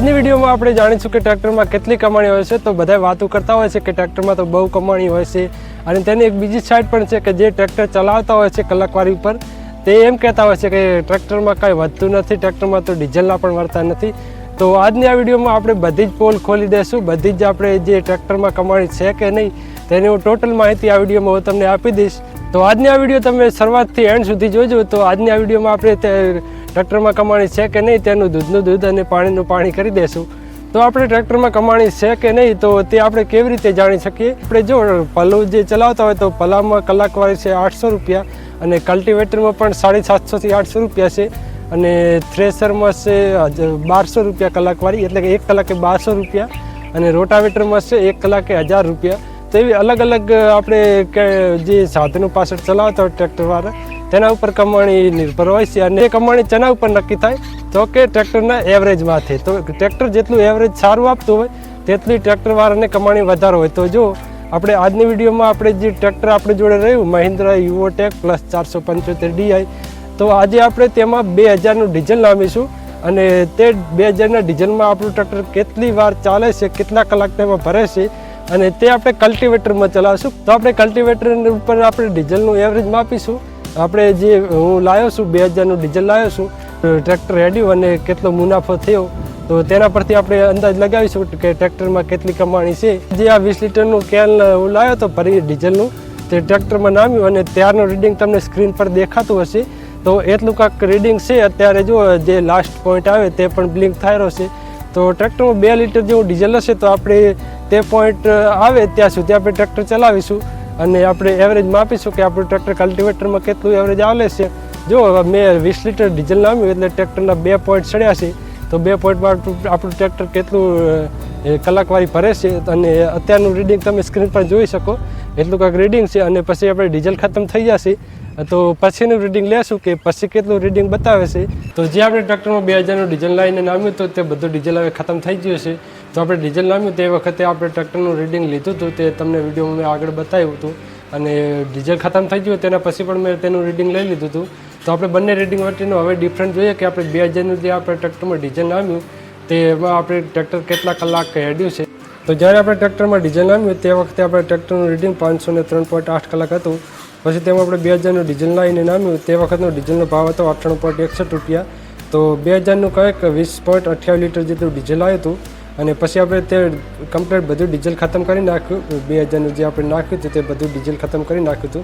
આજની વિડીયોમાં આપણે જાણીશું કે ટ્રેક્ટરમાં કેટલી કમાણી હોય છે. તો બધા વાતો કરતા હોય છે કે ટ્રેક્ટરમાં તો બહુ કમાણી હોય છે, અને તેની એક બીજી સાઈડ પણ છે કે જે ટ્રેક્ટર ચલાવતા હોય છે કલાકવારી ઉપર, તે એમ કહેતા હોય છે કે ટ્રેક્ટરમાં કાંઈ વધતું નથી, ટ્રેક્ટરમાં તો ડીઝલના પણ મળતા નથી. તો આજની આ વિડીયોમાં આપણે બધી જ પોલ ખોલી દઈશું, બધી જ આપણે જે ટ્રેક્ટરમાં કમાણી છે કે નહીં તેની હું ટોટલ માહિતી આ વિડીયોમાં હું તમને આપી દઈશ. તો આજની આ વિડીયો તમે શરૂઆતથી એન્ડ સુધી જોજો. તો આજની આ વિડીયોમાં આપણે ટ્રેક્ટરમાં કમાણી છે કે નહીં તેનું દૂધનું દૂધ અને પાણીનું પાણી કરી દઈશું. તો આપણે ટ્રેક્ટરમાં કમાણી છે કે નહીં તો તે આપણે કેવી રીતે જાણી શકીએ? આપણે જો પલ્લું જે ચલાવતા હોય તો પલામાં કલાકવારી છે 800 રૂપિયા, અને કલ્ટિવેટરમાં પણ 750 થી 800 રૂપિયા છે, અને થ્રેશરમાં છે 1200 રૂપિયા કલાકવારી, એટલે કે 1 કલાકે 1200 રૂપિયા, અને રોટાવેટરમાં છે 1 કલાકે 1000 રૂપિયા. તો એવી અલગ અલગ આપણે જે સાધનો પાછળ ચલાવતા હોય ટ્રેક્ટરવાળા તેના ઉપર કમાણી નિર્ભર હોય છે. અને એ કમાણી તેના ઉપર નક્કી થાય તો કે ટ્રેક્ટરના એવરેજમાંથી. તો ટ્રેક્ટર જેટલું એવરેજ સારું આપતું હોય તેટલી ટ્રેક્ટરવાળાને કમાણી વધારે હોય. તો જો આપણે આજની વિડીયોમાં આપણે જે ટ્રેક્ટર આપણે જોડે રહ્યું મહિન્દ્રા યુવોટેક પ્લસ 475 DI, તો આજે આપણે તેમાં 2000નું ડીઝલ નામીશું, અને તે 2000ના ડીઝલમાં આપણું ટ્રેક્ટર કેટલી વાર ચાલે છે, કેટલા કલાક તેમાં ભરે છે, અને તે આપણે કલ્ટિવેટરમાં ચલાવશું. તો આપણે કલ્ટિવેટર ઉપર આપણે ડીઝલનું એવરેજ માપીશું. આપણે જે હું લાવ્યો છું 2000નું ડીઝલ લાવ્યો છું, ટ્રેક્ટર હેડ્યું અને કેટલો મુનાફો થયો, તો તેના પરથી આપણે અંદાજ લગાવીશું કે ટ્રેક્ટરમાં કેટલી કમાણી છે. જે આ 20 લીટરનું કેન હું લાવ્યો હતો ભરી ડીઝલનું, તે ટ્રેક્ટરમાં નામ્યું, અને ત્યારનું રીડિંગ તમને સ્ક્રીન પર દેખાતું હશે. તો એટલું કાંક રીડિંગ છે. અત્યારે જો જે લાસ્ટ પોઈન્ટ આવે તે પણ બ્લિંક થઈ રહ્યો છે. તો ટ્રેક્ટરમાં 2 લીટર જેવું ડીઝલ હશે, તો આપણે તે પોઈન્ટ આવે ત્યાં સુધી આપણે ટ્રેક્ટર ચલાવીશું, અને આપણે એવરેજ માપીશું કે આપણું ટ્રેક્ટર કલ્ટિવેટરમાં કેટલું એવરેજ આવે છે. જો મેં 20 લીટર ડીઝલ નામ્યું એટલે ટ્રેક્ટરના 2 પોઈન્ટ ચડ્યા છે. તો 2 પોઈન્ટમાં આપણું ટ્રેક્ટર કેટલું કલાકવારી ભરે છે, અને અત્યારનું રીડિંગ તમે સ્ક્રીન પર જોઈ શકો એટલું કાંઈક રીડિંગ છે. અને પછી આપણે ડીઝલ ખતમ થઈ જશે તો પછીનું રીડિંગ લેશું કે પછી કેટલું રીડિંગ બતાવે છે. તો જે આપણે ટ્રેક્ટરમાં 2000નું ડીઝલ લાવીને નામ્યું તો તે બધું ડીઝલ હવે ખતમ થઈ ગયું છે. તો આપણે ડીઝલ નામ્યું તે વખતે આપણે ટ્રેક્ટરનું રીડિંગ લીધું હતું, તે તમને વિડીયોમાં મેં આગળ બતાવ્યું હતું, અને ડીઝલ ખતમ થઈ ગયું તેના પછી પણ મેં તેનું રીડિંગ લઈ લીધું હતું. તો આપણે બંને રીડિંગ વચ્ચેનો હવે ડિફરન્સ જોઈએ કે આપણે 2000નું જે આપણે ટ્રેક્ટરમાં ડીઝલ નામ્યું તેમાં આપણે ટ્રેક્ટર કેટલા કલાક હેડ્યું છે. તો જ્યારે આપણે ટ્રેક્ટરમાં ડીઝલ નામ્યું તે વખતે આપણે ટ્રેક્ટરનું રીડિંગ 503.8 કલાક હતું. પછી તેમાં આપણે 2000નું ડીઝલ લાવીને નામ્યું તે વખતનો ડીઝલનો ભાવ હતો 98.61 રૂપિયા. તો 2000નું કંઈક 20.28 લીટર જેટલું ડીઝલ આવ્યું હતું, અને પછી આપણે તે કમ્પ્લીટ બધું ડીઝલ ખતમ કરી નાખ્યું. 2000નું જે આપણે નાખ્યું હતું તે બધું ડીઝલ ખતમ કરી નાખ્યું હતું,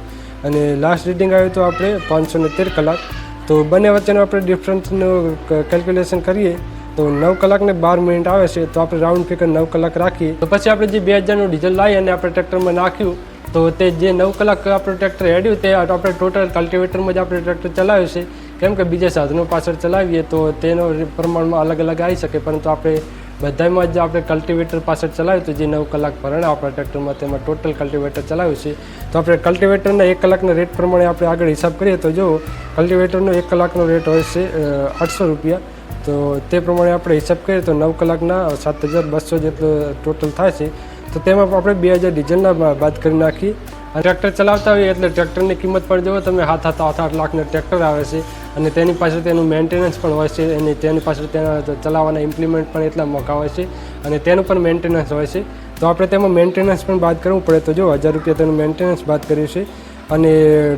અને લાસ્ટ રીડિંગ આવ્યું હતું આપણે 513 કલાક. તો બંને વચ્ચેનો આપણે ડિફરન્સનું કેલ્ક્યુલેશન કરીએ તો 9 કલાક ને 12 મિનિટ આવે છે. તો આપણે રાઉન્ડ ફિગર 9 કલાક રાખીએ. તો પછી આપણે જે 2000નું ડીઝલ લાવી અને આપણે ટ્રેક્ટરમાં નાખ્યું, તો તે જે 9 કલાક આપણું ટ્રેક્ટર હેડ્યું તે આપણે ટોટલ કલ્ટિવેટરમાં જ આપણે ટ્રેક્ટર ચલાવ્યું છે. કેમ કે બીજા સાધનો પાછળ ચલાવીએ તો તેનો પ્રમાણમાં અલગ અલગ આવી શકે, પરંતુ આપણે બધામાં જ આપણે કલ્ટિવેટર પાછળ ચલાવ્યું તો જે 9 કલાક ભરણા આપણા ટ્રેક્ટરમાં તેમાં ટોટલ કલ્ટિવેટર ચલાવ્યું છે. તો આપણે કલ્ટિવેટરના 1 કલાકના રેટ પ્રમાણે આપણે આગળ હિસાબ કરીએ તો જો કલ્ટિવેટરનો 1 કલાકનો રેટ હોય છે 800 રૂપિયા. તો તે પ્રમાણે આપણે હિસાબ કરીએ તો 9 કલાકના 7200 જેટલો ટોટલ થાય છે. તો તેમાં આપણે 2000 ડીઝલના બાદ કરી નાખીએ. અને ટ્રેક્ટર ચલાવતા હોઈએ એટલે ટ્રેક્ટરની કિંમત પણ જુઓ તમે 7-8 લાખના ટ્રેક્ટર આવે છે, અને તેની પાછળ તેનું મેન્ટેનન્સ પણ હોય છે, અને તેની પાછળ તેના ચલાવવાના ઇમ્પ્લિમેન્ટ પણ એટલા મોંઘા હોય છે, અને તેનું પણ મેન્ટેનન્સ હોય છે. તો આપણે તેમાં મેન્ટેનન્સ પણ બાદ કરવું પડે. તો જો 1000 રૂપિયા તેનું મેન્ટેનન્સ બાદ કર્યું છે. અને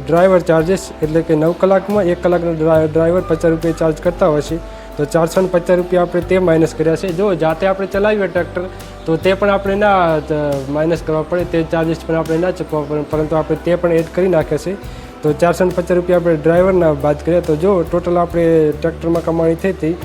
ડ્રાઈવર ચાર્જિસ એટલે કે 9 કલાકમાં 1 કલાકનો ડ્રાઈવર 50 રૂપિયા ચાર્જ કરતા હોય છે. તો 450 રૂપિયા આપણે તે માઇનસ કર્યા છે. જો જાતે આપણે ચલાવીએ ટ્રેક્ટર તો તે પણ આપણે ના માઇનસ કરવા પડે, તે ચાર્જિસ પણ આપણે ના ચૂકવવા પડે, પરંતુ આપણે તે પણ એડ કરી નાખ્યા છે. તો 450 રૂપિયા આપણે ડ્રાઈવરના બાદ કર્યા. તો જો ટોટલ આપણે ટ્રેક્ટરમાં કમાણી થઈ હતી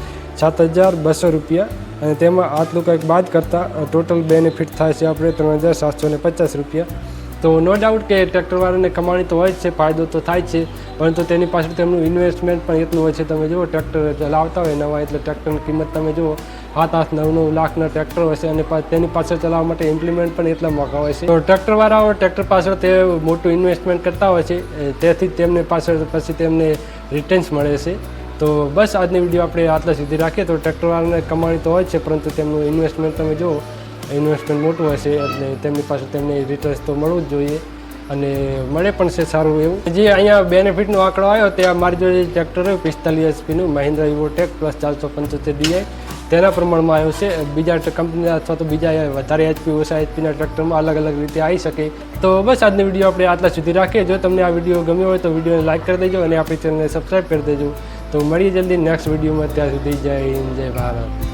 7200 રૂપિયા, અને તેમાં આટલું કંઈક બાદ કરતાં ટોટલ બેનિફિટ થાય છે આપણે 3750 રૂપિયા. તો નો ડાઉટ કે ટ્રેક્ટરવાળાને કમાણી તો હોય જ છે, ફાયદો તો થાય જ છે, પરંતુ તેની પાછળ તેમનું ઇન્વેસ્ટમેન્ટ પણ એટલું હોય છે. તમે જુઓ ટ્રેક્ટર ચલાવતા હોય નવા એટલે ટ્રેક્ટરની કિંમત તમે જુઓ 7-9 લાખના ટ્રેક્ટર હોય છે, અને તેની પાછળ ચલાવવા માટે ઇમ્પ્લિમેન્ટ પણ એટલા મોંઘા હોય છે. તો ટ્રેક્ટરવાળાઓ ટ્રેક્ટર પાછળ તે મોટું ઇન્વેસ્ટમેન્ટ કરતા હોય છે, તેથી તેમને પાછળ પછી તેમને રિટર્ન્સ મળે છે. તો બસ આજની વિડીયો આપણે આટલા સુધી રાખીએ. તો ટ્રેક્ટરવાળાને કમાણી તો હોય છે, પરંતુ તેમનું ઇન્વેસ્ટમેન્ટ તમે જુઓ ઇન્વેસ્ટમેન્ટ મોટું હોય છે, એટલે તેમની પાસે તેમને રિટર્ન્સ તો મળવું જ જોઈએ, અને મળે પણ છે સારું એવું. જે અહીંયા બેનિફિટનો આંકડો આવ્યો તે મારી જોડે ટ્રેક્ટર રહ્યું 45 HP મહિન્દ્રા યુવોટેક પ્લસ 475 DI. તેના પ્રમાણમાં આવ્યો છે. બીજા કંપની અથવા તો બીજા વધારે HP ઓછા HPના ટ્રેક્ટરમાં અલગ અલગ રીતે આવી શકે. તો બસ આજનો વિડીયો આપણે આટલા સુધી રાખીએ. જો તમને આ વિડીયો ગમ્યો હોય તો વિડીયોને લાઇક કરી દેજો અને આપણી ચેનલને સબસ્ક્રાઈબ કરી દેજો. તો મળીએ જલ્દી નેક્સ્ટ વિડીયોમાં. ત્યાં સુધી જય હિન્દ, જય ભારત.